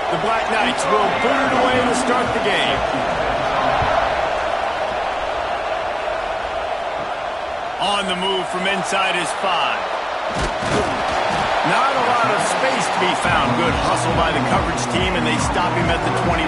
The Black Knights will boot it away to start the game. On the move from inside his 5. Not a lot of space to be found. Good hustle by the coverage team, and they stop him at the 21.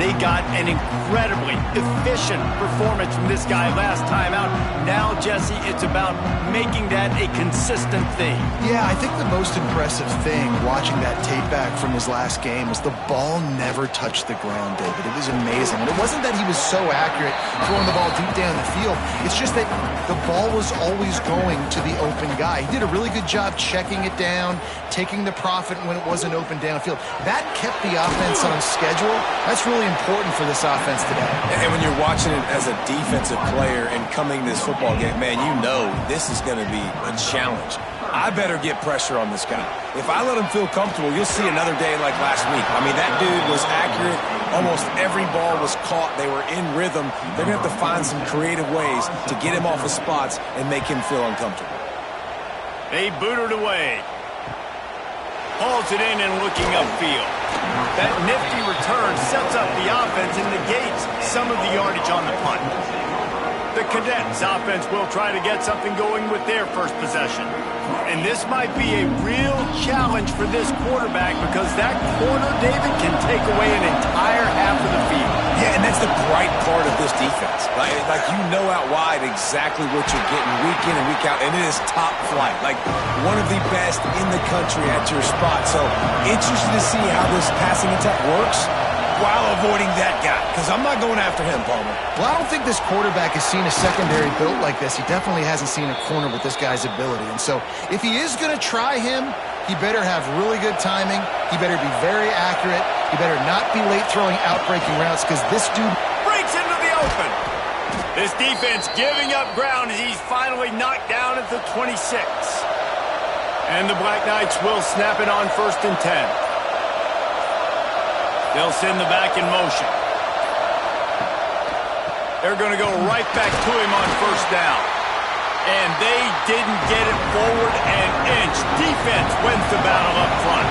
They got an incredibly efficient performance from this guy last time out. Now, Jesse, it's about making that a consistent thing. Yeah, I think the most impressive thing watching that tape back from his last game was the ball never touched the ground, David. It was amazing. And it wasn't that he was so accurate throwing the ball deep down the field. It's just that the ball was always going to the open guy. He did a really good job checking it down, taking the profit when it wasn't open downfield. That kept the offense on schedule. That's really important for this offense today. And when you're watching it as a defensive player and coming this football game, man, you know this is going to be a challenge. I better get pressure on this guy. If I let him feel comfortable, you'll see another day like last week. I mean, that dude was accurate. Almost every ball was caught. They were in rhythm. They're going to have to find some creative ways to get him off of spots and make him feel uncomfortable. They boot it away. Hauls it in and looking upfield. That nifty return sets up the offense and negates some of the yardage on the punt. The Cadets offense will try to get something going with their first possession. And this might be a real challenge for this quarterback because that corner, David, can take away an entire half of the field. Yeah, and that's the bright part of this defense. Like you know out wide exactly what you're getting week in and week out, and it is top flight. Like one of the best in the country at your spot. So interested to see how this passing attack works while avoiding that guy, because I'm not going after him, Palmer. Well, I don't think this quarterback has seen a secondary built like this. He definitely hasn't seen a corner with this guy's ability. And so if he is going to try him, he better have really good timing. He better be very accurate. He better not be late throwing out-breaking routes because this dude breaks into the open. This defense giving up ground as he's finally knocked down at the 26. And the Black Knights will snap it on 1st and 10. They'll send the back in motion. They're going to go right back to him on 1st down. And they didn't get it forward an inch. Defense wins the battle up front.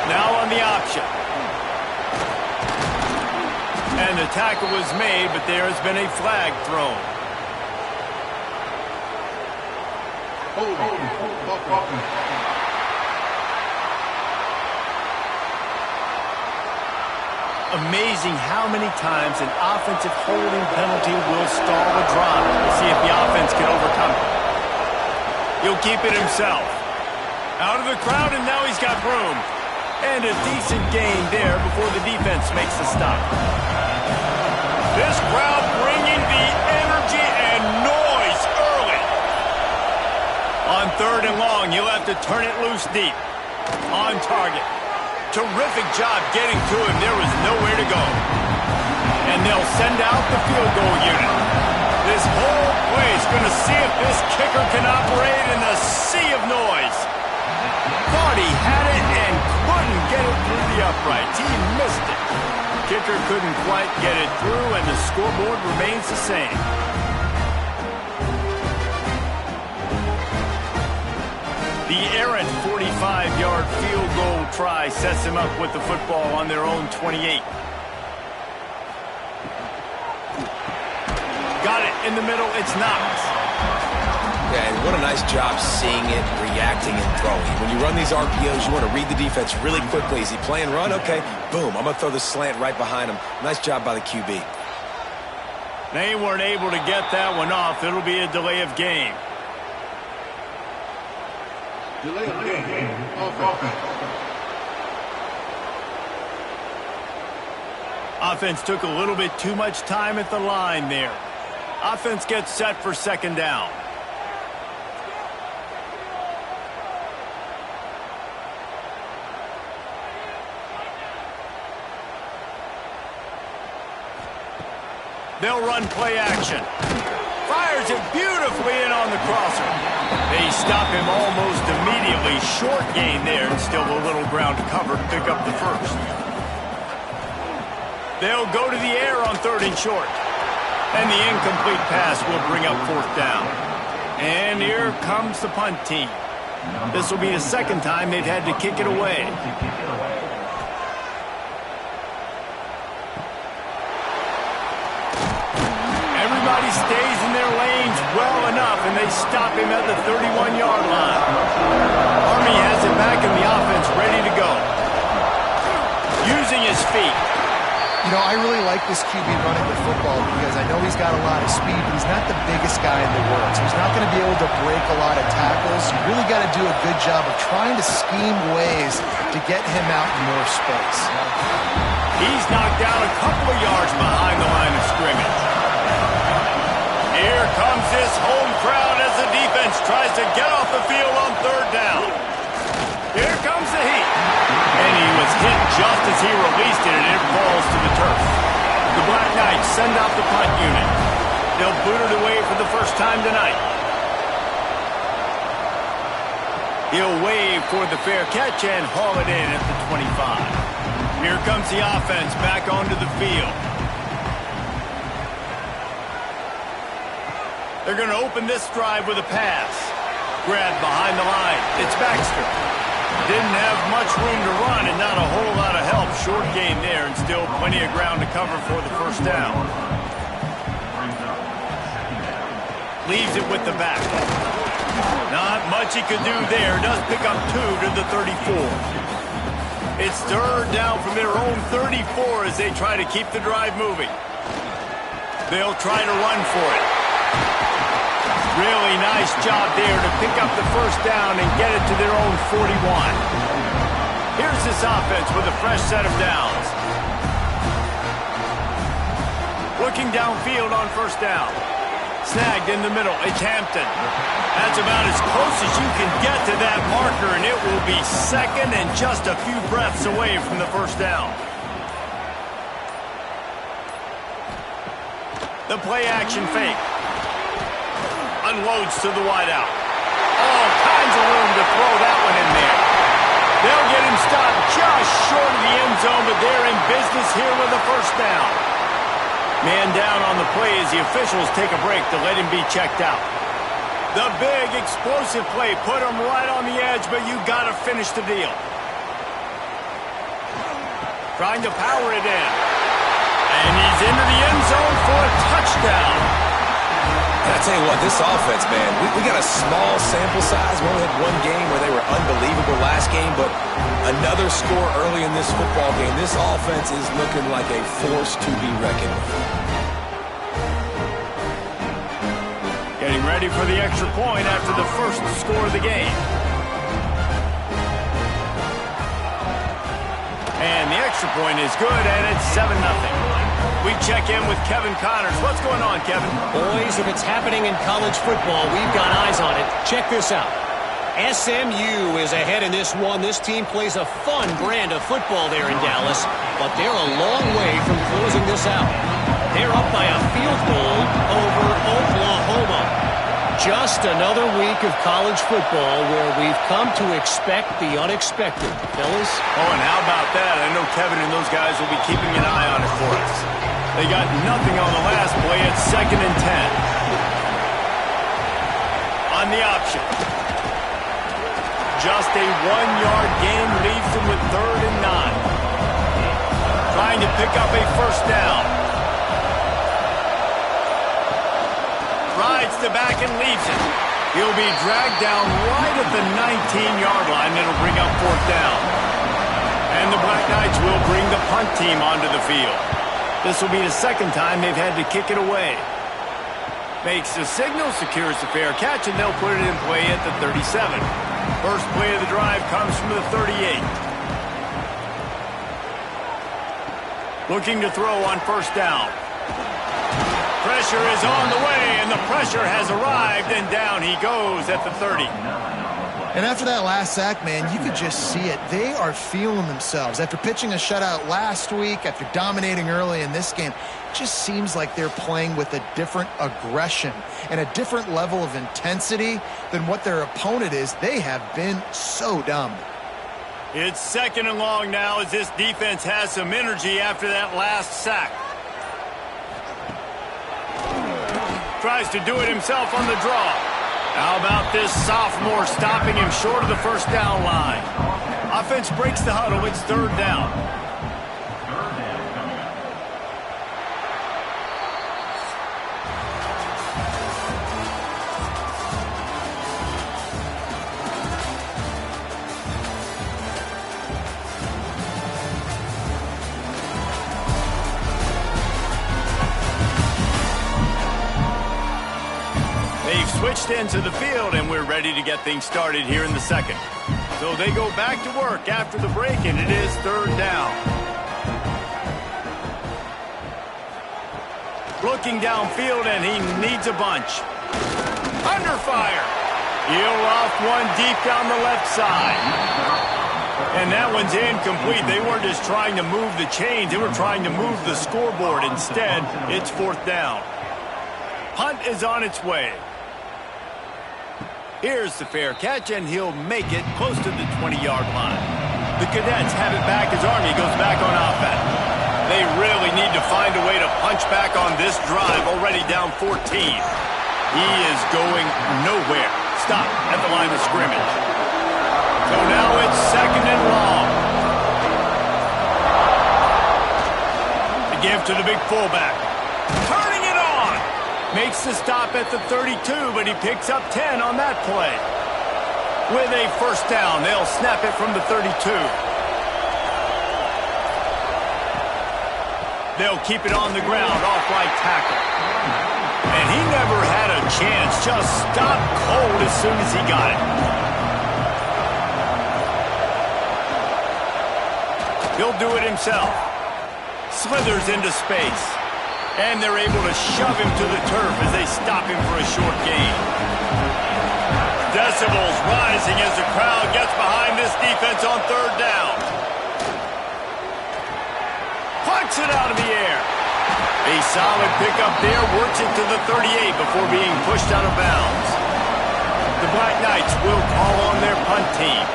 Now on the option. And the tackle was made, but there has been a flag thrown. Amazing how many times an offensive holding penalty will stall a drive. We'll see if the offense can overcome it. He'll keep it himself. Out of the crowd, and now he's got room. And a decent gain there before the defense makes the stop. This crowd bringing the energy and noise early. On 3rd and long, you'll have to turn it loose deep. On target. Terrific job getting to him. There was nowhere to go. And they'll send out the field goal unit. This whole place going to see if this kicker can operate in the sea of noise. Thought he had it and couldn't get it through the uprights. He missed it. Kicker couldn't quite get it through, and the scoreboard remains the same. The errant 45-yard field goal try sets them up with the football on their own 28. Got it in the middle. It's Knox. Yeah, and what a nice job seeing it, reacting, and throwing. When you run these RPOs, you want to read the defense really quickly. Is he playing run? Okay, boom. I'm going to throw the slant right behind him. Nice job by the QB. They weren't able to get that one off. It'll be a delay of game. Offense took a little bit too much time at the line there. Offense gets set for 2nd down. They'll run play action. Fires it beautifully in on the crosser. They stop him almost immediately. Short gain there, and still a little ground to cover to pick up the 1st. They'll go to the air on 3rd and short. And the incomplete pass will bring up 4th down. And here comes the punt team. This will be the second time they've had to kick it away. Everybody stays in their lanes well enough, and they stop him at the 31-yard line. Army has it back in the offense, ready to go. Using his feet. You know, I really like this QB running the football because I know he's got a lot of speed, but he's not the biggest guy in the world. So he's not going to be able to break a lot of tackles. You really got to do a good job of trying to scheme ways to get him out in more space. He's knocked down a couple of yards behind the line of scrimmage. Here comes this home crowd as the defense tries to get off the field on third down. Here comes the heat. And he was hit just as he released it, and it falls to the turf. The Black Knights send out the punt unit. They'll boot it away for the first time tonight. He'll wave for the fair catch and haul it in at the 25. Here comes the offense back onto the field. They're going to open this drive with a pass. Grabbed behind the line. It's Baxter. Didn't have much room to run and not a whole lot of help. Short game there and still plenty of ground to cover for the first down. Leaves it with the back. Not much he could do there. Does pick up 2 to the 34. It's third down from their own 34 as they try to keep the drive moving. They'll try to run for it. Really nice job there to pick up the first down and get it to their own 41. Here's this offense with a fresh set of downs. Looking downfield on first down. Snagged in the middle. It's Hampton. That's about as close as you can get to that marker, and it will be second and just a few breaths away from the first down. The play action fake. Unloads to the wideout. All kinds of room to throw that one in there. They'll get him stopped just short of the end zone, but they're in business here with a first down. Man down on the play as the officials take a break to let him be checked out. The big explosive play put him right on the edge, but you got to finish the deal. Trying to power it in. And he's into the end zone for a touchdown. I tell you what, this offense, man, we got a small sample size. We only had one game where they were unbelievable last game, but another score early in this football game. This offense is looking like a force to be reckoned with. Getting ready for the extra point after the first score of the game. And the extra point is good, and it's 7-0. We check in with Kevin Connors. What's going on, Kevin? Boys, if it's happening in college football, we've got eyes on it. Check this out. SMU is ahead in this one. This team plays a fun brand of football there in Dallas, but they're a long way from closing this out. They're up by a field goal over Oklahoma. Just another week of college football where we've come to expect the unexpected. Fellas? Oh, and how about that? I know Kevin and those guys will be keeping an eye on it for us. They got nothing on the last play. It's 2nd and 10. On the option. Just a 1-yard gain leaves them with 3rd and 9. Trying to pick up a first down. Rides the back and leaves it. He'll be dragged down right at the 19-yard line. It'll bring up 4th down. And the Black Knights will bring the punt team onto the field. This will be the second time they've had to kick it away. Makes the signal, secures the fair catch, and they'll put it in play at the 37. First play of the drive comes from the 38. Looking to throw on first down. Pressure is on the way, and the pressure has arrived, and down he goes at the 30. And after that last sack, man, you could just see it. They are feeling themselves. After pitching a shutout last week, after dominating early in this game, it just seems like they're playing with a different aggression and a different level of intensity than what their opponent is. They have been so dominant. It's 2nd and long now as this defense has some energy after that last sack. Tries to do it himself on the draw. How about this sophomore, stopping him short of the first down line. Offense breaks the huddle. It's third down. Switched into the field, and we're ready to get things started here in the second. So they go back to work after the break, and it is third down. Looking downfield, and he needs a bunch. Under fire. He'll off one deep down the left side. And that one's incomplete. They weren't just trying to move the chains. They were trying to move the scoreboard. Instead, it's fourth down. Punt is on its way. Here's the fair catch, and he'll make it close to the 20-yard line. The Cadets have it back as Army goes back on offense. They really need to find a way to punch back on this drive, already down 14. He is going nowhere. Stop at the line of scrimmage. So now it's second and long. The give to the big fullback. Turning it on. Makes the stop at the 32, but he picks up 10 on that play. With a first down, they'll snap it from the 32. They'll keep it on the ground off right tackle. And he never had a chance, just stopped cold as soon as he got it. He'll do it himself. Slithers into space. And they're able to shove him to the turf as they stop him for a short gain. Decibels rising as the crowd gets behind this defense on third down. Punts it out of the air. A solid pickup there, works it to the 38 before being pushed out of bounds. The Black Knights will call on their punt team.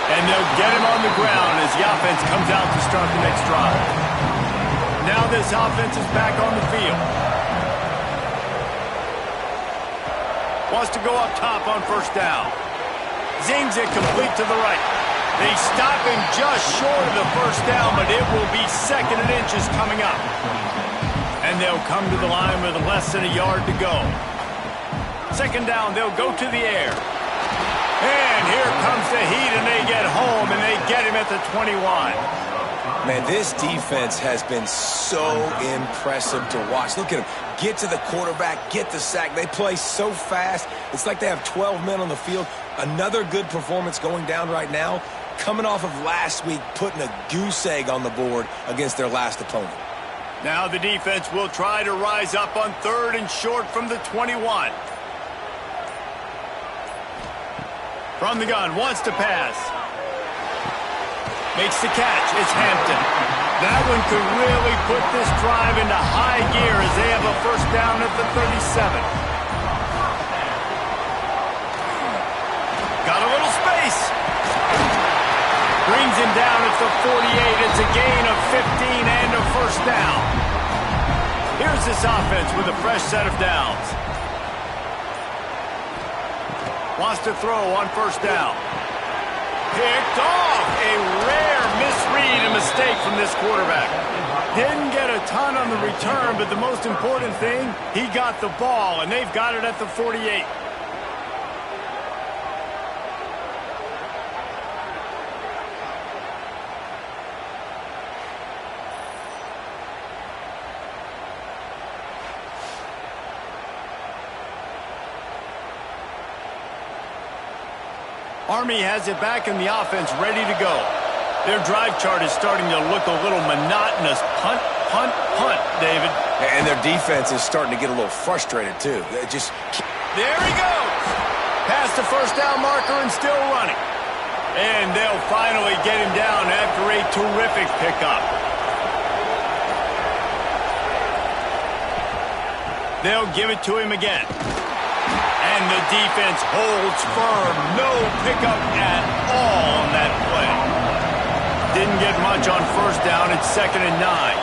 And they'll get him on the ground as the offense comes out to start the next drive. Now this offense is back on the field. Wants to go up top on first down. Zings it complete to the right. They stop him just short of the first down, but it will be second and inches coming up. And they'll come to the line with less than a yard to go. Second down, they'll go to the air. And here comes the heat, and they get home, and they get him at the 21. Man, this defense has been so impressive to watch. Look at them. Get to the quarterback, get the sack. They play so fast. It's like they have 12 men on the field. Another good performance going down right now. Coming off of last week, putting a goose egg on the board against their last opponent. Now the defense will try to rise up on third and short from the 21. From the gun, wants to pass. Makes the catch. It's Hampton. That one could really put this drive into high gear as they have a first down at the 37. Got a little space. Brings him down at the 48. It's a gain of 15 and a first down. Here's this offense with a fresh set of downs. Wants to throw on first down. Picked off. A rare misread and mistake from this quarterback. Didn't get a ton on the return, but the most important thing, he got the ball, and they've got it at the 48. Army has it back in the offense, ready to go. Their drive chart is starting to look a little monotonous. Punt, punt, punt, David. And their defense is starting to get a little frustrated, too. There he goes. Past the first down marker and still running. And they'll finally get him down after a terrific pickup. They'll give it to him again. And the defense holds firm. No pickup at all on that play. Didn't get much on first down. It's 2nd and 9.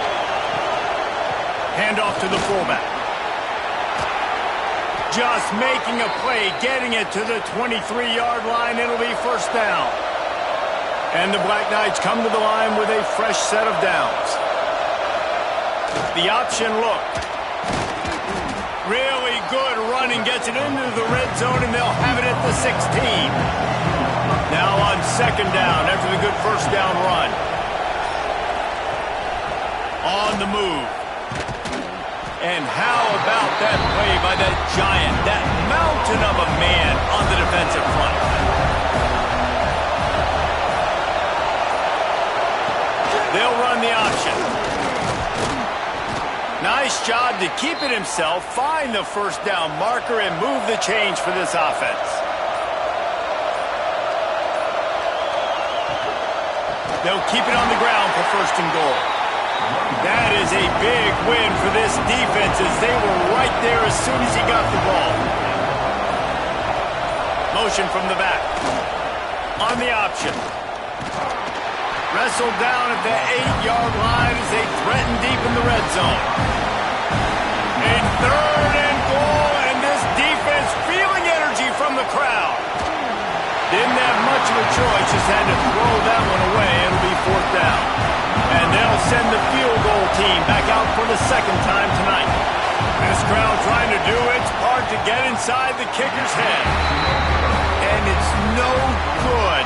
Hand off to the fullback. Just making a play, getting it to the 23-yard line. It'll be first down. And the Black Knights come to the line with a fresh set of downs. The option look. Really good running, gets it into the red zone, and they'll have it at the 16. Now on second down after the good first down run. On the move. And how about that play by that giant, that mountain of a man on the defensive front? They'll run the option. Nice job to keep it himself, find the first down marker, and move the change for this offense. They'll keep it on the ground for first and goal. That is a big win for this defense as they were right there as soon as he got the ball. Motion from the back. On the option. Wrestled down at the 8-yard line as they threaten deep in the red zone. A third and goal, and this defense feeling energy from the crowd. Didn't have much of a choice, just had to throw that one away. It'll be fourth down. And they'll send the field goal team back out for the second time tonight. This crowd trying to do its part to get inside the kicker's head. And it's no good.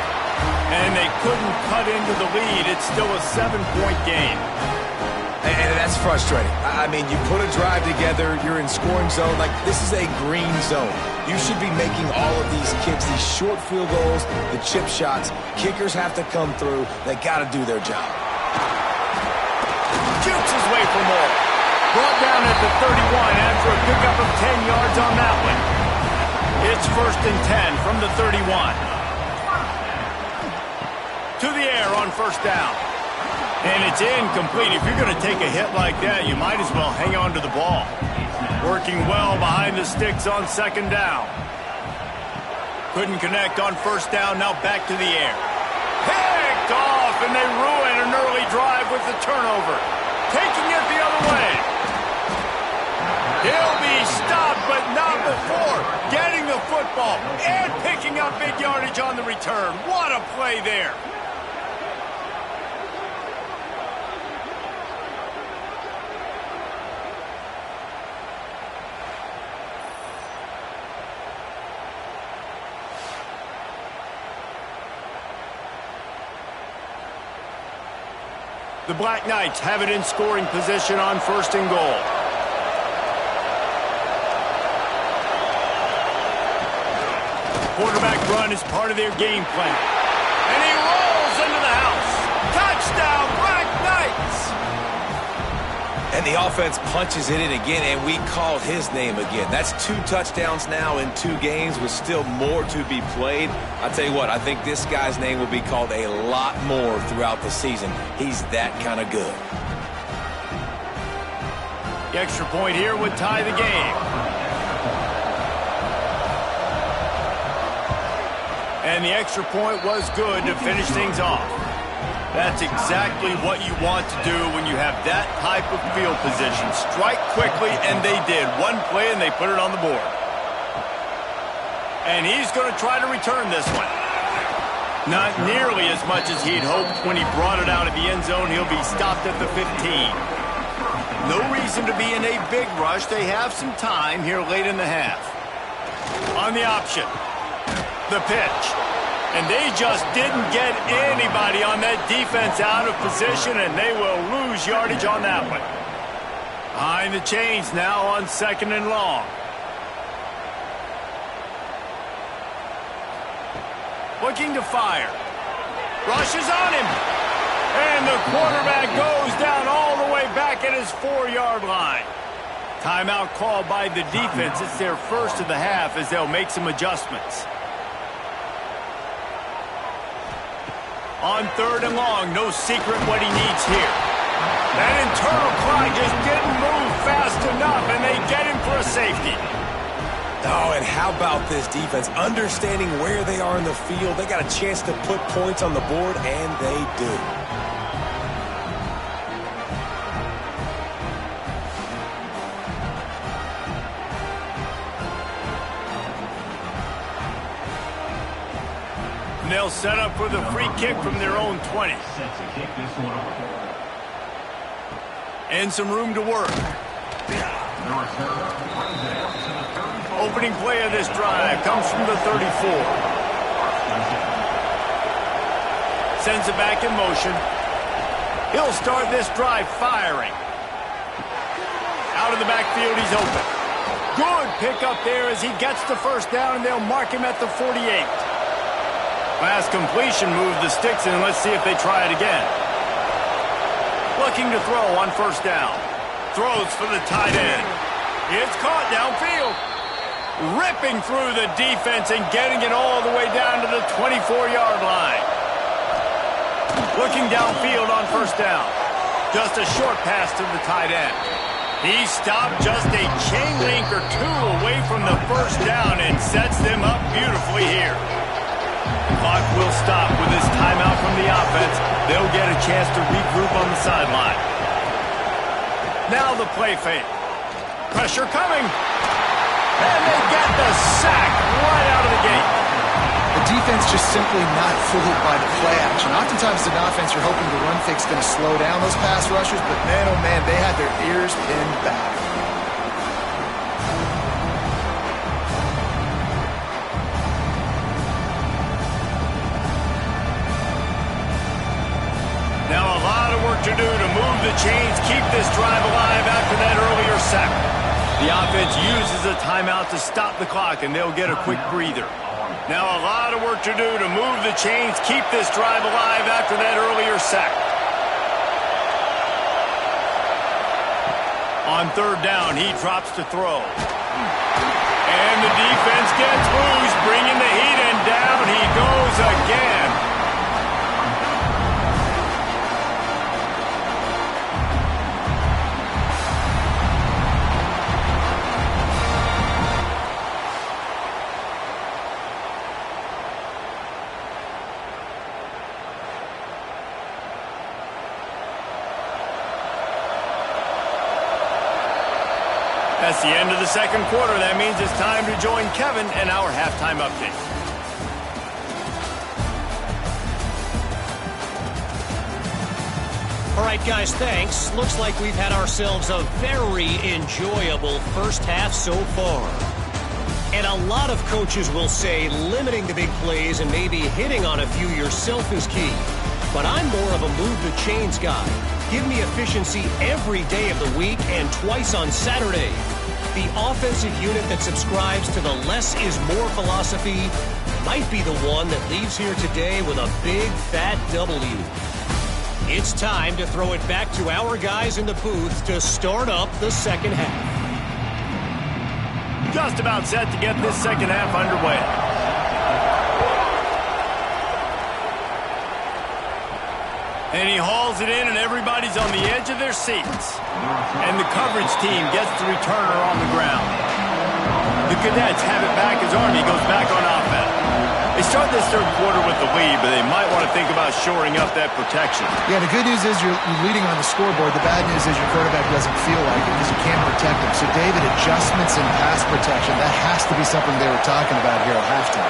And they couldn't cut into the lead. It's still a 7-point game. And that's frustrating. I mean, you put a drive together, you're in scoring zone. Like, this is a green zone. You should be making all of these kicks, these short field goals, the chip shots. Kickers have to come through. They got to do their job. Jukes his way for more. Brought down at the 31 after a pickup of 10 yards on that one. It's first and 10 from the 31. To the air on first down. And it's incomplete. If you're going to take a hit like that, you might as well hang on to the ball. Working well behind the sticks on second down. Couldn't connect on first down, now back to the air. Picked off, and they ruin an early drive with the turnover. Taking it the other way. He'll be stopped, but not before getting the football and picking up big yardage on the return. What a play there. The Black Knights have it in scoring position on first and goal. Quarterback run is part of their game plan. And he rolls into the house. Touchdown, Black Knights! And the offense punches it in again, and we call his name again. That's 2 touchdowns now in 2 games with still more to be played. I'll tell you what, I think this guy's name will be called a lot more throughout the season. He's that kind of good. The extra point here would tie the game. And the extra point was good to finish things off. That's exactly what you want to do when you have that type of field position. Strike quickly, and they did. One play, and they put it on the board. And he's going to try to return this one. Not nearly as much as he'd hoped when he brought it out of the end zone. He'll be stopped at the 15. No reason to be in a big rush. They have some time here late in the half. On the option. The pitch. And they just didn't get anybody on that defense out of position, and they will lose yardage on that one. Behind the chains now on second and long. Looking to fire. Rushes on him. And the quarterback goes down all the way back at his 4-yard line. Timeout called by the defense. It's their first of the half as they'll make some adjustments. On third and long, no secret what he needs here. That internal clock just didn't move fast enough, and they get him for a safety. Oh, and how about this defense? Understanding where they are in the field, they got a chance to put points on the board, and they do. And they'll set up with a free kick from their own 20. And some room to work. Opening play of this drive comes from the 34. Sends it back in motion. He'll start this drive firing. Out of the backfield, he's open. Good pickup there as he gets the first down, and they'll mark him at the 48. Last completion moved the sticks in. Let's see if they try it again. Looking to throw on first down. Throws for the tight end. It's caught downfield. Ripping through the defense and getting it all the way down to the 24-yard line. Looking downfield on first down. Just a short pass to the tight end. He stopped just a chain link or two away from the first down and sets them up beautifully here. Clock will stop with this timeout from the offense. They'll get a chance to regroup on the sideline. Now the play fake. Pressure coming. And they get the sack right out of the gate. The defense just simply not fooled by the play action. Oftentimes, an offense, you're hoping the run fake's going to slow down those pass rushers, but man, oh man, they had their ears pinned back. Now a lot of work to do to move the chains, keep this drive alive after that earlier sack. The offense uses a timeout to stop the clock, and they'll get a quick breather. Now a lot of work to do to move the chains, keep this drive alive after that earlier sack. On third down, he drops to throw. And the defense gets loose, bringing the heat, and down he goes again. That's the end of the second quarter. That means it's time to join Kevin and our halftime update. All right, guys, thanks. Looks like we've had ourselves a very enjoyable first half so far. And a lot of coaches will say limiting the big plays and maybe hitting on a few yourself is key. But I'm more of a move the chains guy. Give me efficiency every day of the week and twice on Saturday. The offensive unit that subscribes to the less is more philosophy might be the one that leaves here today with a big fat W. It's time to throw it back to our guys in the booth to start up the second half. Just about set to get this second half underway. And he hauls it in, and everybody's on the edge of their seats. And the coverage team gets the returner on the ground. The Cadets have it back as Army goes back on offense. They start this third quarter with the lead, but they might want to think about shoring up that protection. Yeah, the good news is you're leading on the scoreboard. The bad news is your quarterback doesn't feel like it because you can't protect him. So, David, adjustments in pass protection, that has to be something they were talking about here at halftime.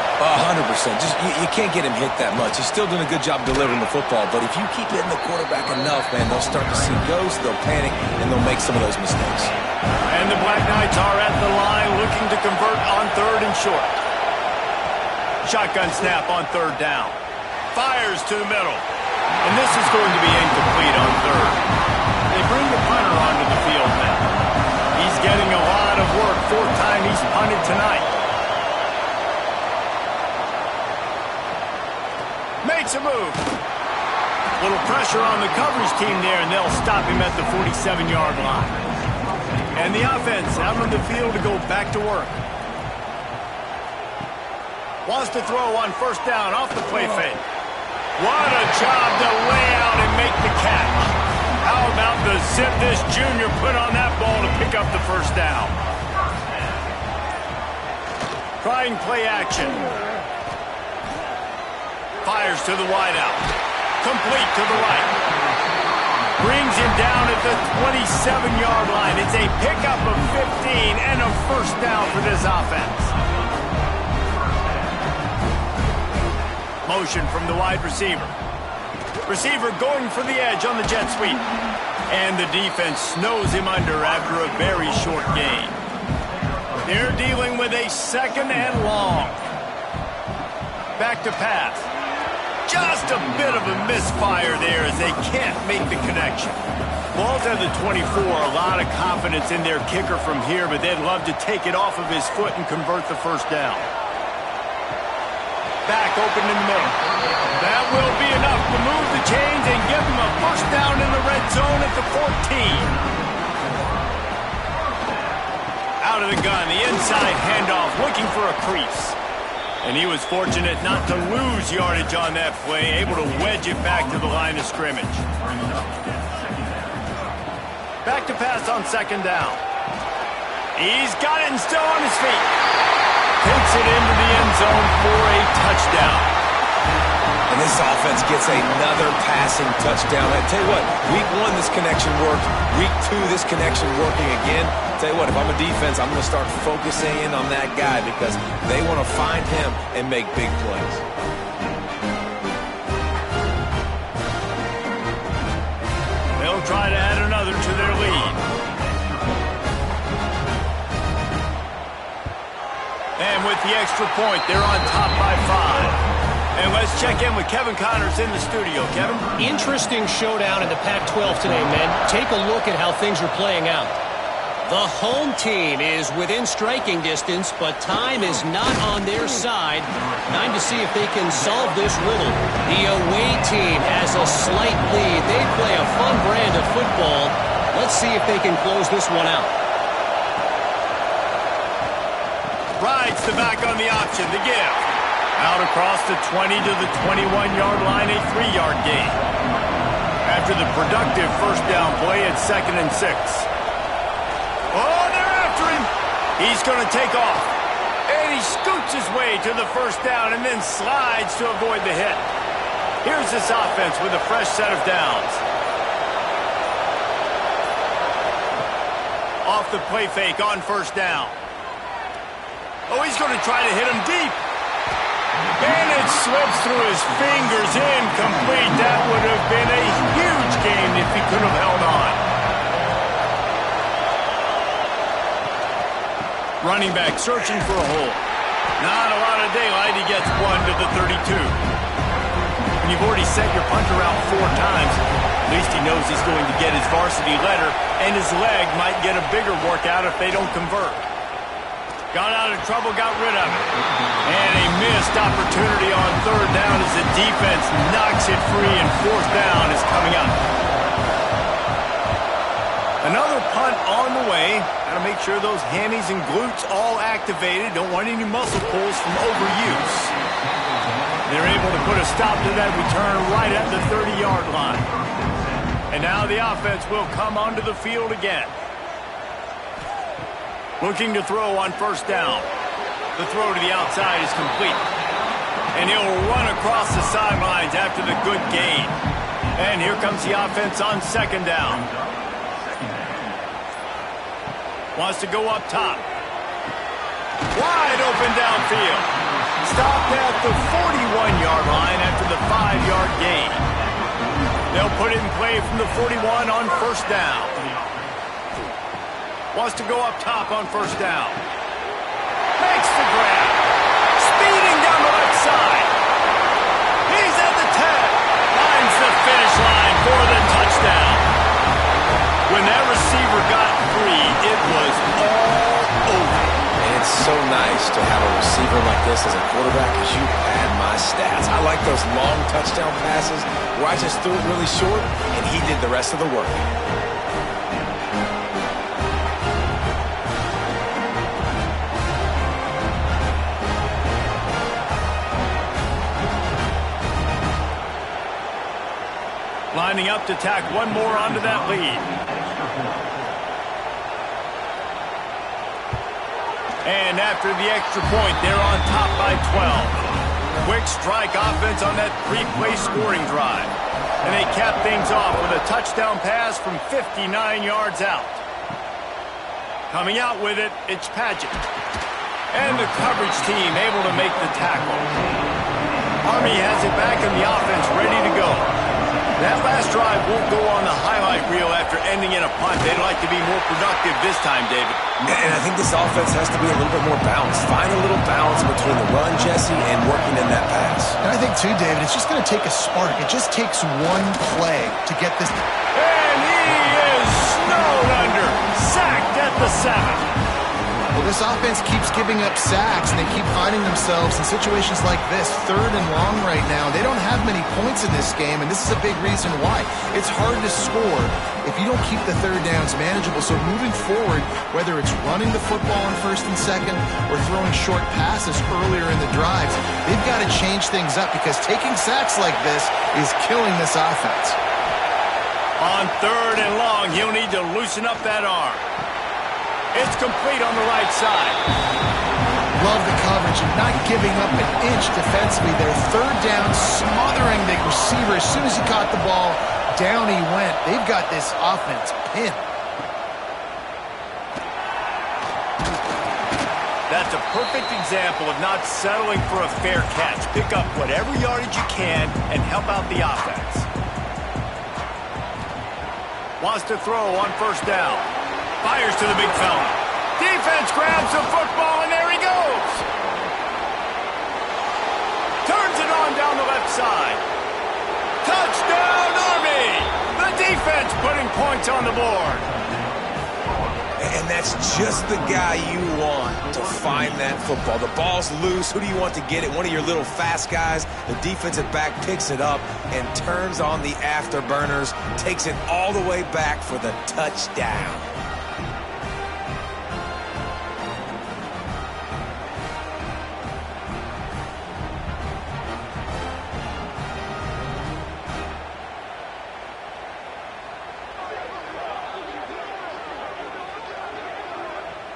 100%. Just you can't get him hit that much. He's still doing a good job delivering the football, but if you keep hitting the quarterback enough, man, they'll start to see ghosts, they'll panic, and they'll make some of those mistakes. And the Black Knights are at the line looking to convert on third and short. Shotgun snap on third down. Fires to the middle. And this is going to be incomplete on third. They bring the punter onto the field now. He's getting a lot of work. Fourth time he's punted tonight. Makes a move. Little pressure on the coverage team there, and they'll stop him at the 47-yard line. And the offense out on the field to go back to work. Wants to throw on first down off the play fake. What a job to lay out and make the catch. How about the zip this junior put on that ball to pick up the first down? Trying play action. Fires to the wideout. Complete to the right. Brings him down at the 27-yard line. It's a pickup of 15 and a first down for this offense. Motion from the wide receiver. Receiver going for the edge on the jet sweep. And the defense snows him under after a very short gain. They're dealing with a 2nd and long. Back to pass. Just a bit of a misfire there as they can't make the connection. Ball's at the 24. A lot of confidence in their kicker from here, but they'd love to take it off of his foot and convert the first down. Back open in the middle. That will be enough to move the chains and give them a first down in the red zone at the 14. Out of the gun, the inside handoff, looking for a crease. And he was fortunate not to lose yardage on that play, able to wedge it back to the line of scrimmage. Back to pass on 2nd down. He's got it and still on his feet. Takes it into the end zone for a touchdown. And this offense gets another passing touchdown. I tell you what, week 1, this connection worked. Week 2, this connection working again. Tell you what, if I'm a defense, I'm going to start focusing in on that guy because they want to find him and make big plays. They'll try to add another to their lead. And with the extra point, they're on top by 5. And let's check in with Kevin Connors in the studio. Kevin? Interesting showdown in the Pac-12 today, men. Take a look at how things are playing out. The home team is within striking distance, but time is not on their side. Time to see if they can solve this riddle. The away team has a slight lead. They play a fun brand of football. Let's see if they can close this one out. Rides the back on the option, the give. Out across the 20 to the 21-yard line, a 3-yard gain. After the productive first down play at 2nd and 6. Oh, they're after him. He's going to take off. And he scoots his way to the first down and then slides to avoid the hit. Here's this offense with a fresh set of downs. Off the play fake on first down. Oh, he's going to try to hit him deep. And it slips through his fingers, incomplete. That would have been a huge gain if he could have held on. Running back searching for a hole. Not a lot of daylight. He gets 1 to the 32. When you've already set your punter out 4 times, at least he knows he's going to get his varsity letter, and his leg might get a bigger workout if they don't convert. Got out of trouble, got rid of it. And a missed opportunity on 3rd down as the defense knocks it free, and 4th down is coming up. Another punt on the way. Got to make sure those hammies and glutes all activated. Don't want any muscle pulls from overuse. They're able to put a stop to that return right at the 30-yard line. And now the offense will come onto the field again. Looking to throw on first down. The throw to the outside is complete. And he'll run across the sidelines after the good gain. And here comes the offense on 2nd down. Wants to go up top. Wide open downfield. Stopped at the 41-yard line after the 5-yard gain. They'll put it in play from the 41 on first down. Wants to go up top on first down. Makes the grab. Speeding down the left side. He's at the 10. Finds the finish line for the touchdown. When that receiver got free, it was all over. And it's so nice to have a receiver like this as a quarterback because you had my stats. I like those long touchdown passes where I just threw it really short and he did the rest of the work. Lining up to tack one more onto that lead. And after the extra point, they're on top by 12. Quick strike offense on that 3-play scoring drive. And they cap things off with a touchdown pass from 59 yards out. Coming out with it, it's Paget. And the coverage team able to make the tackle. Army has it back and the offense ready to go. That last drive won't go on the highlight reel after ending in a punt. They'd like to be more productive this time, David. And I think this offense has to be a little bit more balanced. Find a little balance between the run, Jesse, and working in that pass. And I think, too, David, it's just going to take a spark. It just takes one play to get this. And he is snowed under. Sacked at the 7. Well, this offense keeps giving up sacks, and they keep finding themselves in situations like this, 3rd and long right now. They don't have many points in this game, and this is a big reason why. It's hard to score if you don't keep the 3rd downs manageable. So moving forward, whether it's running the football on 1st and 2nd or throwing short passes earlier in the drives, they've got to change things up because taking sacks like this is killing this offense. On 3rd and long, he'll need to loosen up that arm. It's complete on the right side. Love the coverage and not giving up an inch defensively. Their 3rd down, smothering the receiver. As soon as he caught the ball, down he went. They've got this offense pinned. That's a perfect example of not settling for a fair catch. Pick up whatever yardage you can and help out the offense. Wants to throw on 1st down. Fires to the big fella. Defense grabs the football, and there he goes. Turns it on down the left side. Touchdown, Army! The defense putting points on the board. And that's just the guy you want to find that football. The ball's loose. Who do you want to get it? One of your little fast guys. The defensive back picks it up and turns on the afterburners, takes it all the way back for the touchdown.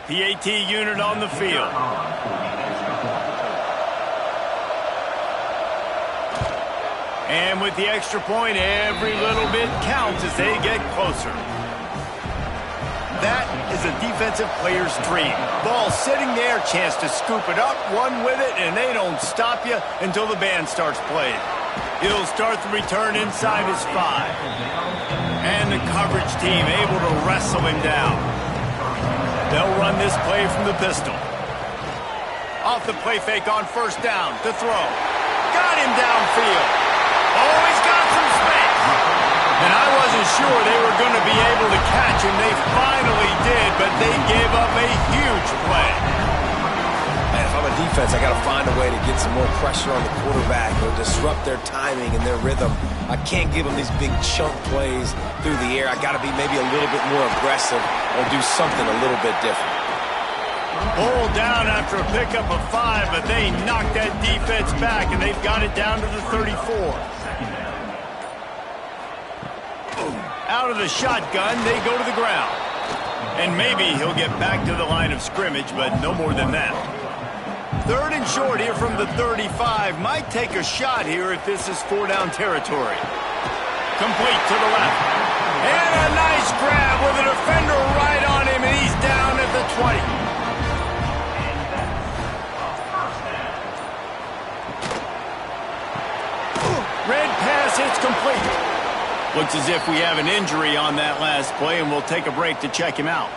The AT unit on the field. And with the extra point, every little bit counts as they get closer. That is a defensive player's dream. Ball sitting there, chance to scoop it up, run with it, and they don't stop you until the band starts playing. He'll start the return inside his 5. And the coverage team able to wrestle him down. They'll run this play from the pistol. Off the play fake on 1st down to throw. Got him downfield. Oh, he's got some space. And I wasn't sure they were going to be able to catch him. They finally did, but they gave up a huge play. Man, if I'm a defense, I got to find a way to get some more pressure on the quarterback or disrupt their timing and their rhythm. I can't give them these big chunk plays through the air. I got to be maybe a little bit more aggressive or do something a little bit different. Pulled down after a pickup of 5, but they knocked that defense back, and they've got it down to the 34. Out of the shotgun, they go to the ground. And maybe he'll get back to the line of scrimmage, but no more than that. 3rd and short here from the 35. Might take a shot here if this is 4-down territory. Complete to the left. And a nice grab with a defender right on him, and he's down at the 20. Red pass, it's complete. Looks as if we have an injury on that last play, and we'll take a break to check him out.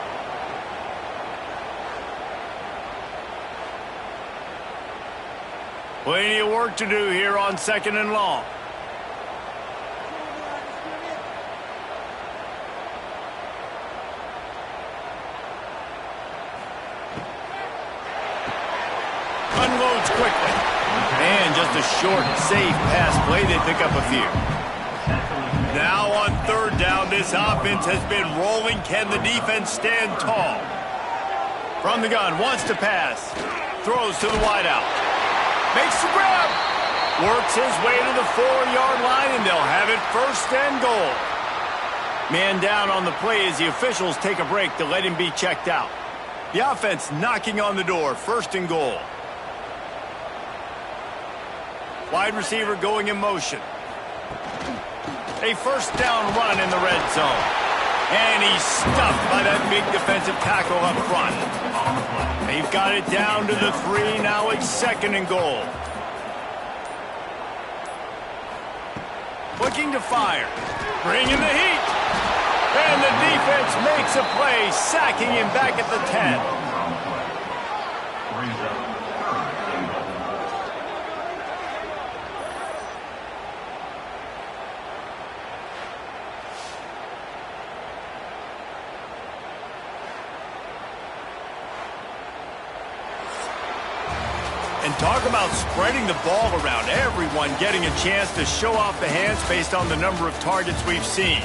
Plenty of work to do here on 2nd and long. Unloads quickly. And just a short, safe pass play. They pick up a few. Now on 3rd down, this offense has been rolling. Can the defense stand tall? From the gun, wants to pass. Throws to the wideout. Makes the grab. Works his way to the 4-yard line, and they'll have it 1st and goal. Man down on the play as the officials take a break to let him be checked out. The offense knocking on the door, 1st and goal. Wide receiver going in motion. A 1st down run in the red zone. And he's stuffed by that big defensive tackle up front. They've got it down to the 3. Now it's 2nd and goal. Looking to fire. Bringing the heat. And the defense makes a play, sacking him back at the 10. And talk about spreading the ball around. Everyone getting a chance to show off the hands based on the number of targets we've seen.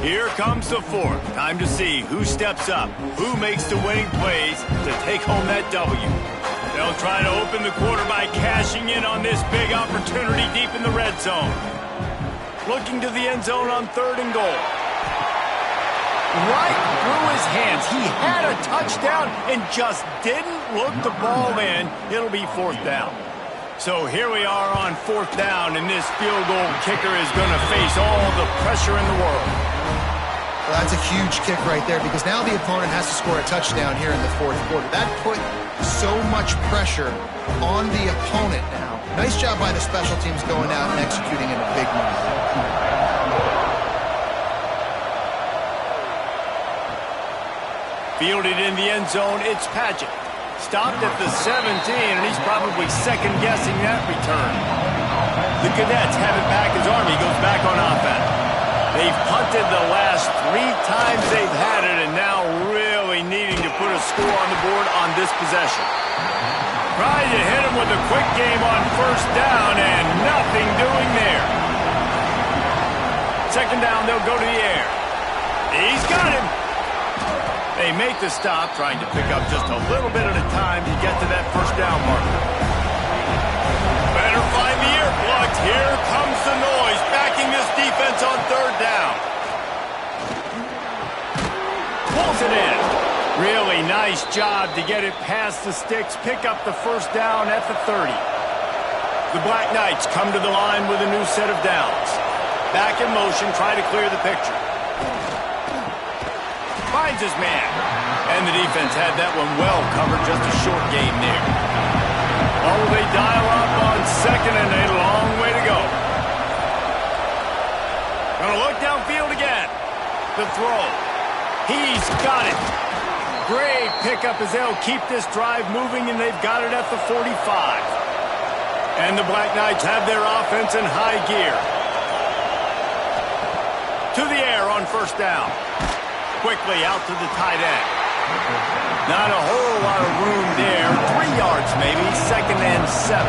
Here comes the fourth. Time to see who steps up, who makes the winning plays to take home that W. They'll try to open the quarter by cashing in on this big opportunity deep in the red zone. Looking to the end zone on 3rd and goal. Right through his hands. He had a touchdown and just didn't look the ball in. It'll be 4th down. So here we are on 4th down, and this field goal kicker is going to face all the pressure in the world. Well, that's a huge kick right there because now the opponent has to score a touchdown here in the 4th quarter. That put so much pressure on the opponent now. Nice job by the special teams going out and executing in a big moment. Fielded in the end zone, it's Paget. Stopped at the 17, and he's probably second-guessing that return. The Cadets have it back as Army goes back on offense. They've punted the last 3 times they've had it, and now really needing to put a score on the board on this possession. Trying to hit him with a quick game on 1st down, and nothing doing there. 2nd down, they'll go to the air. He's got him. They make the stop, trying to pick up just a little bit at a time to get to that 1st down marker. Better find the earplugs. Here comes the noise, backing this defense on 3rd down. Pulls it in. Really nice job to get it past the sticks, pick up the 1st down at the 30. The Black Knights come to the line with a new set of downs. Back in motion, try to clear the picture. Finds his man. And the defense had that one well covered, just a short game there. Oh, they dial up on 2nd and a long way to go. Gonna look downfield again. The throw. He's got it. Great pickup as they'll keep this drive moving, and they've got it at the 45. And the Black Knights have their offense in high gear. To the air on 1st down. Quickly out to the tight end. Not a whole lot of room there. 3 yards maybe. 2nd and 7.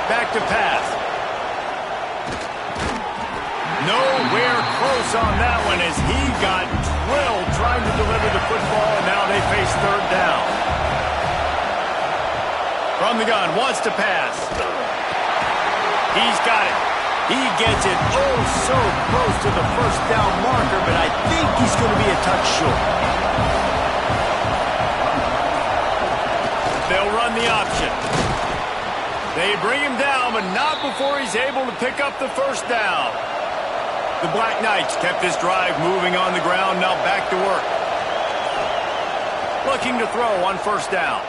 Back to pass. Nowhere close on that one as he got drilled trying to deliver the football, and now they face 3rd down. From the gun, wants to pass. He's got it. He gets it oh so close to the 1st down marker, but I think he's going to be a touch short. They'll run the option. They bring him down, but not before he's able to pick up the 1st down. The Black Knights kept this drive moving on the ground, now back to work. Looking to throw on 1st down.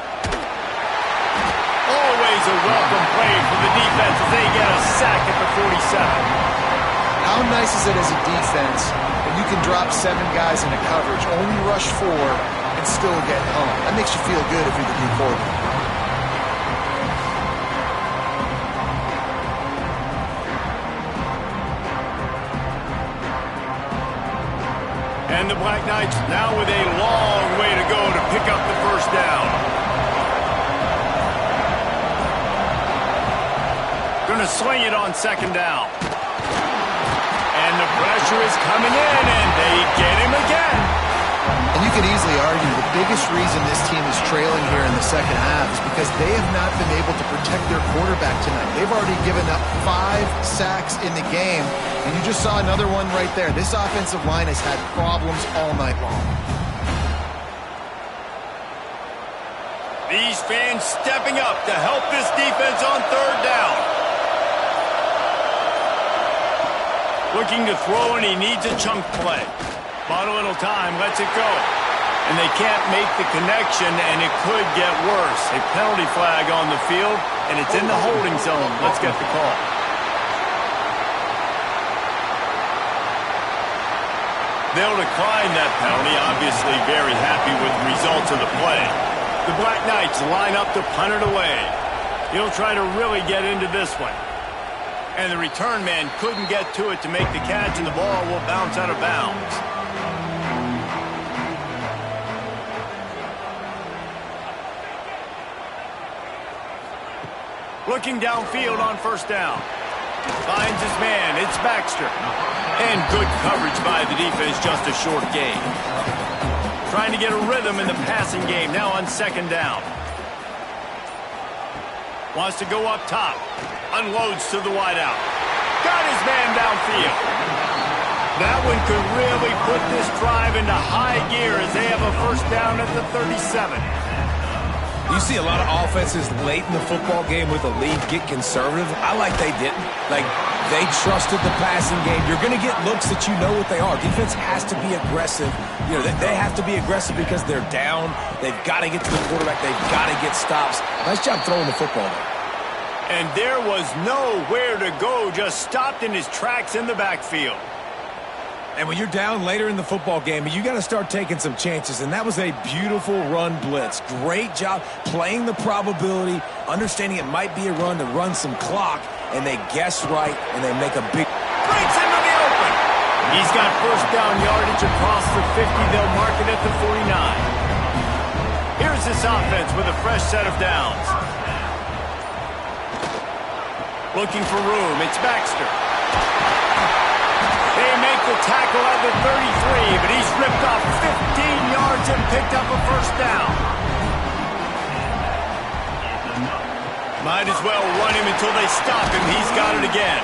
Always a welcome play for the defense as they get a sack at the 47. How nice is it as a defense when you can drop 7 guys into coverage, only rush 4, and still get home? That makes you feel good if you're the D quarterback. And the Black Knights now with a long way to go to pick up the 1st down. Going to swing it on 2nd down. And the pressure is coming in, and they get him again. And you could easily argue the biggest reason this team is trailing here in the 2nd half is because they have not been able to protect their quarterback tonight. They've already given up 5 sacks in the game, and you just saw another one right there. This offensive line has had problems all night long. These fans stepping up to help this defense on 3rd down. Looking to throw, and he needs a chunk play. Bought a little time, lets it go. And they can't make the connection, and it could get worse. A penalty flag on the field, and it's in the holding zone. Let's get the call. They'll decline that penalty, obviously very happy with the results of the play. The Black Knights line up to punt it away. He'll try to really get into this one. And the return man couldn't get to it to make the catch, and the ball will bounce out of bounds. Looking downfield on first down. Finds his man. It's Baxter. And good coverage by the defense, just a short gain. Trying to get a rhythm in the passing game, now on second down. Wants to go up top. Unloads to the wideout. Got his man downfield. That one could really put this drive into high gear as they have a first down at the 37. You see a lot of offenses late in the football game with a lead get conservative. I like they didn't. Like, they trusted the passing game. You're going to get looks that you know what they are. Defense has to be aggressive. You know, they have to be aggressive because they're down. They've got to get to the quarterback. They've got to get stops. Nice job throwing the football there. And there was nowhere to go, just stopped in his tracks in the backfield. And when you're down later in the football game, you got to start taking some chances. And that was a beautiful run blitz. Great job playing the probability, understanding it might be a run to run some clock, and they guess right, and they make a big... Breaks into the open. He's got first down yardage across the 50. They'll mark it at the 49. Here's this offense with a fresh set of downs. Looking for room. It's Baxter. They make the tackle at the 33, but he's ripped off 15 yards and picked up a first down. Might as well run him until they stop him. He's got it again.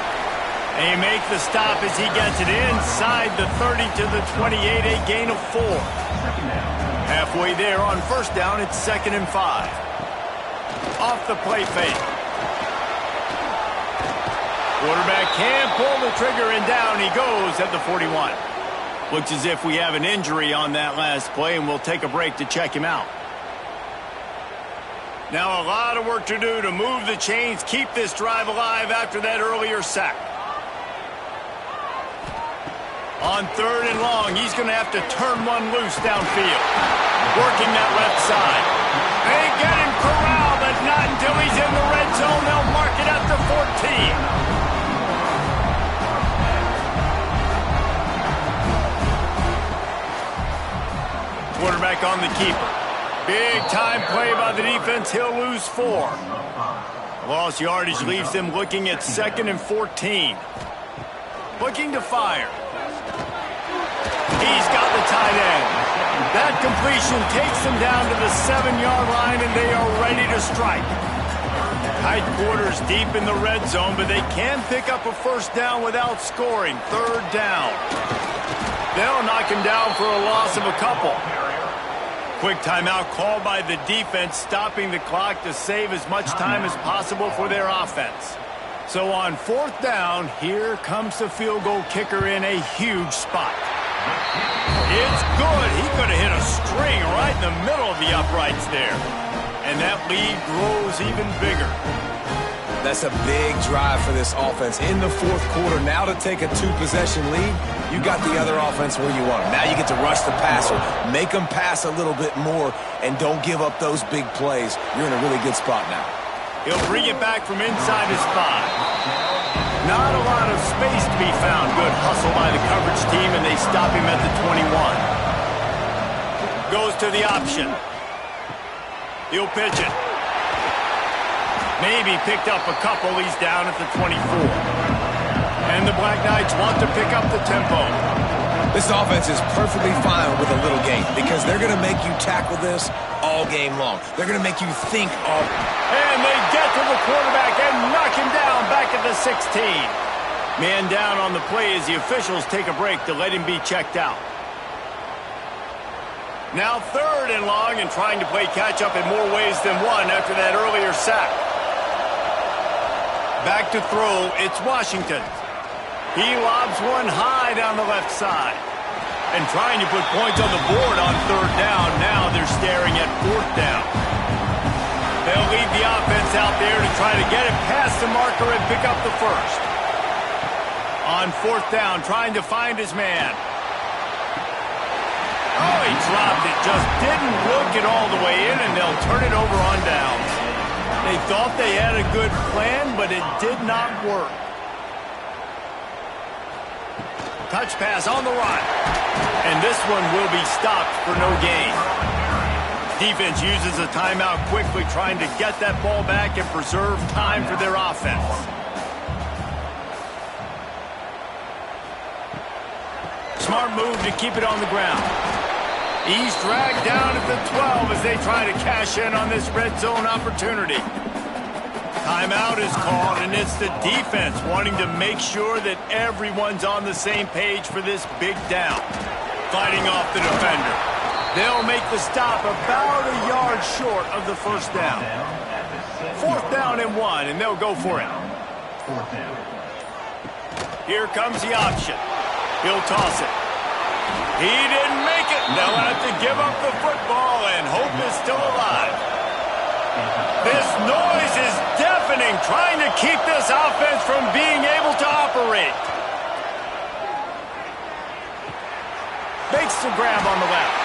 They make the stop as he gets it inside the 30 to the 28, a gain of 4. Halfway there on first down, it's 2nd and 5. Off the play fake. Quarterback can't pull the trigger, and down he goes at the 41. Looks as if we have an injury on that last play, and we'll take a break to check him out. Now a lot of work to do to move the chains, keep this drive alive after that earlier sack. On 3rd and long, he's going to have to turn one loose downfield. Working that left side. They get him corralled, but not until he's in the red zone. They'll mark it at the 14. Quarterback on the keeper. Big time play by the defense. He'll lose 4. Lost yardage leaves them looking at 2nd and 14. Looking to fire. He's got the tight end. That completion takes them down to the 7-yard line, and they are ready to strike. Tight quarters deep in the red zone, but they can pick up a first down without scoring. 3rd down. They'll knock him down for a loss of a couple. Quick timeout called by the defense, stopping the clock to save as much time as possible for their offense. So on 4th down, here comes the field goal kicker in a huge spot. It's good. He could have hit a string right in the middle of the uprights there. And that lead grows even bigger. That's a big drive for this offense in the 4th quarter. Now to take a 2-possession lead, you got the other offense where you want them. Now you get to rush the passer, make them pass a little bit more, and don't give up those big plays. You're in a really good spot now. He'll bring it back from inside his 5. Not a lot of space to be found. Good hustle by the coverage team, and they stop him at the 21. Goes to the option. He'll pitch it. Maybe picked up a couple. He's down at the 24. And the Black Knights want to pick up the tempo. This offense is perfectly fine with a little game because they're going to make you tackle this all game long. They're going to make you think of... And they get to the quarterback and knock him down back at the 16. Man down on the play as the officials take a break to let him be checked out. Now 3rd and long, and trying to play catch-up in more ways than one after that earlier sack. Back to throw, it's Washington. He lobs one high down the left side. And trying to put points on the board on third down. Now they're staring at fourth down. They'll lead the offense out there to try to get it past the marker and pick up the first. On fourth down, trying to find his man. Oh, he dropped it. Just didn't look it all the way in, and they'll turn it over on downs. They thought they had a good plan, but it did not work. Touch pass on the run. And this one will be stopped for no gain. Defense uses a timeout quickly, trying to get that ball back and preserve time for their offense. Smart move to keep it on the ground. He's dragged down at the 12 as they try to cash in on this red zone opportunity. Timeout is called, and it's the defense wanting to make sure that everyone's on the same page for this big down. Fighting off the defender. They'll make the stop about a yard short of the first down. Fourth down and 1, and they'll go for it. Here comes the option. He'll toss it. He didn't make it. They'll have to give up the football, and hope is still alive. This noise is deafening, trying to keep this offense from being able to operate. Makes the grab on the left.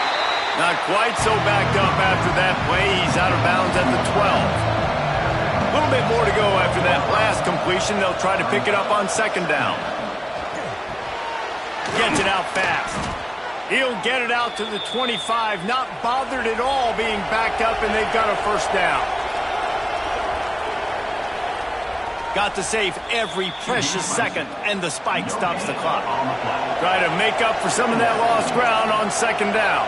Not quite so backed up after that play. He's out of bounds at the 12. A little bit more to go after that last completion. They'll try to pick it up on second down. Gets it out fast. He'll get it out to the 25, not bothered at all being backed up, and they've got a first down. Got to save every precious second, and the spike stops the clock. Try to make up for some of that lost ground on second down.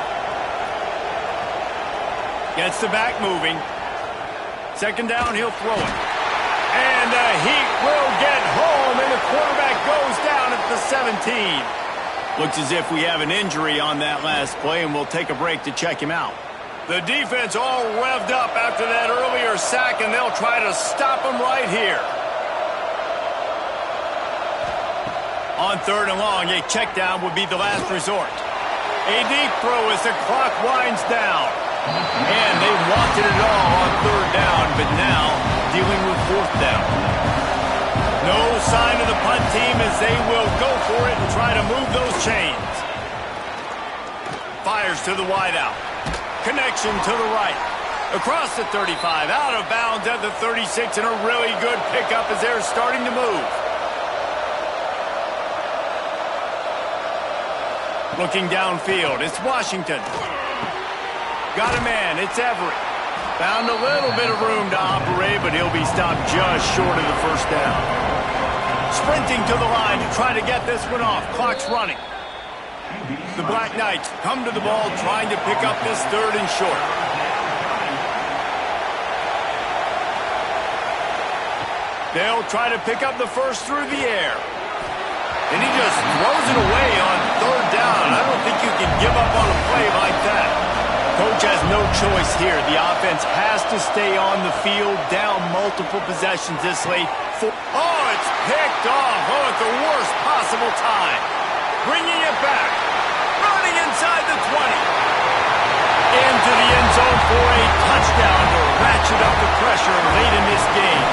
Gets the back moving. Second down, he'll throw it. And the heat will get home, and the quarterback goes down at the 17. Looks as if we have an injury on that last play, and we'll take a break to check him out. The defense all revved up after that earlier sack, and they'll try to stop him right here. On third and long, a check down would be the last resort. A deep throw as the clock winds down. And they wanted it all on third down, but now dealing with fourth down. No sign of the punt team as they will go for it and try to move those chains. Fires to the wideout. Connection to the right. Across the 35, out of bounds at the 36, and a really good pickup as they're starting to move. Looking downfield, it's Washington. Got a man, it's Everett. Found a little bit of room to operate, but he'll be stopped just short of the first down. Sprinting to the line to try to get this one off. Clock's running. The Black Knights come to the ball trying to pick up this third and short. They'll try to pick up the first through the air. And he just throws it away on third down. I don't think you can give up on a play like that. Coach has no choice here. The offense has to stay on the field, down multiple possessions this late. Oh, it's picked off. Oh, at the worst possible time. Bringing it back. Running inside the 20. Into the end zone for a touchdown to ratchet up the pressure late in this game.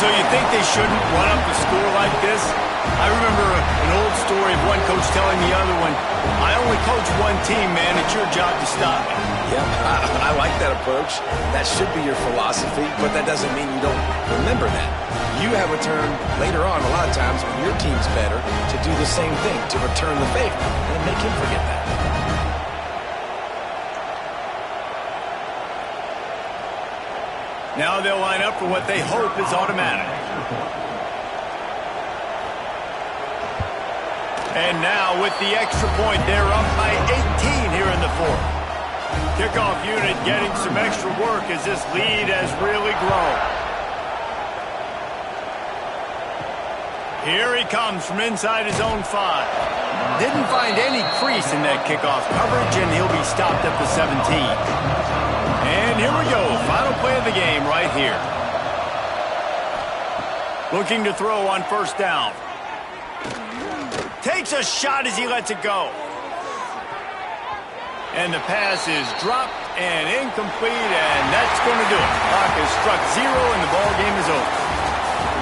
So you think they shouldn't run up the score like this? I remember an old story of one coach telling the other one, I only coach one team, man. It's your job to stop me. Yep, I like that approach. That should be your philosophy, but that doesn't mean you don't remember that. You have a turn later on, a lot of times, when your team's better, to do the same thing, to return the favor, and make him forget that. Now they'll line up for what they hope is automatic. And now with the extra point, they're up by 18 here in the fourth. Kickoff unit getting some extra work as this lead has really grown. Here he comes from inside his own 5. Didn't find any crease in that kickoff coverage, and he'll be stopped at the 17. And here we go, final play of the game right here. Looking to throw on first down. Takes a shot as he lets it go. And the pass is dropped and incomplete, and that's going to do it. Clock has struck 0, and the ball game is over.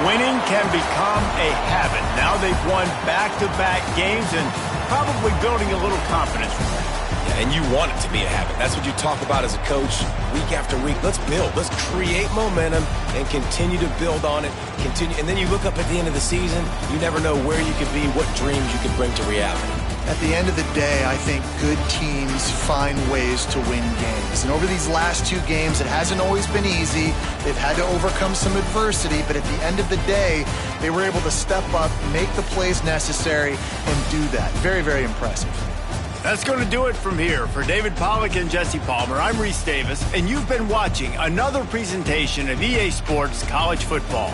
Winning can become a habit. Now they've won back-to-back games and probably building a little confidence from that. Yeah, and you want it to be a habit. That's what you talk about as a coach week after week. Let's build. Let's create momentum and continue to build on it. And then you look up at the end of the season, you never know where you could be, what dreams you could bring to reality. At the end of the day, I think good teams find ways to win games. And over these last 2 games, it hasn't always been easy. They've had to overcome some adversity, but at the end of the day, they were able to step up, make the plays necessary, and do that. Very, very impressive. That's going to do it from here. For David Pollack and Jesse Palmer, I'm Reese Davis, and you've been watching another presentation of EA Sports College Football.